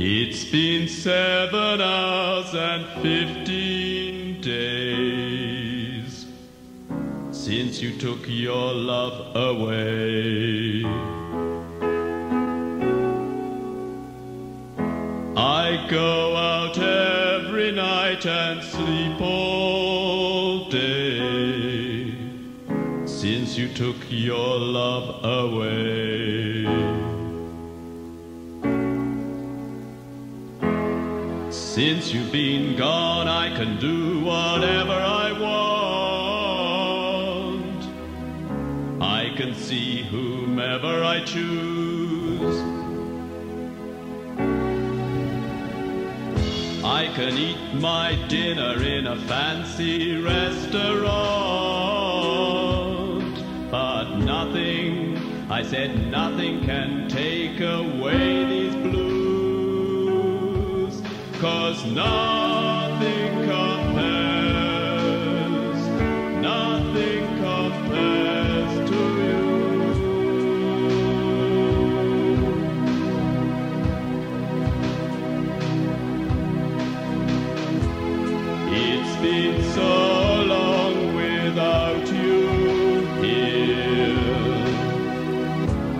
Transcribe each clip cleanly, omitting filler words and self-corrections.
It's been 7 hours and 15 days since you took your love away. I go out every night and sleep all day since you took your love away. Since you've been gone, I can do whatever I want. I can see whomever I choose. I can eat my dinner in a fancy restaurant. But nothing, I said nothing can take away these blues. 'Cause nothing compares to you. It's been so long without you here,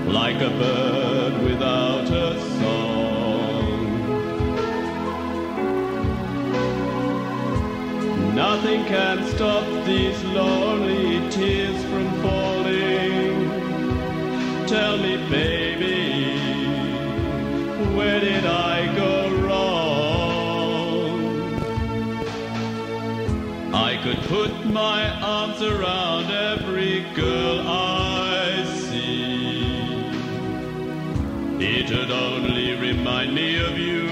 like a bird without a song. Nothing can stop these lonely tears from falling. Tell me, baby, where did I go wrong? I could put my arms around every girl I see. It would only remind me of you.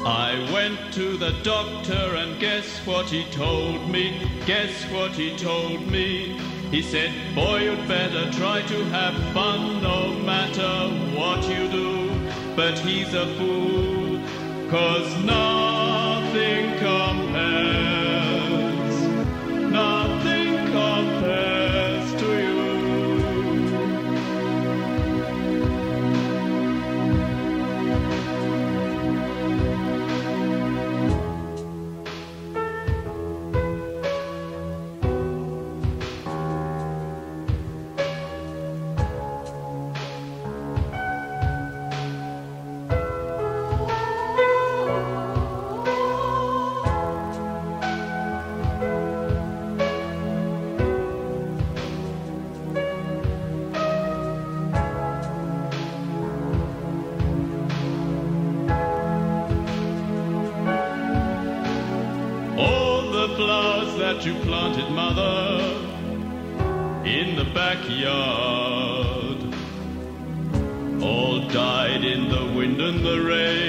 I went to the doctor and guess what he told me? Guess what he told me? He said, boy, you'd better try to have fun no matter what you do. But he's a fool, 'cause nothing compares to you. Flowers that you planted, mother, in the backyard, all died in the wind and the rain.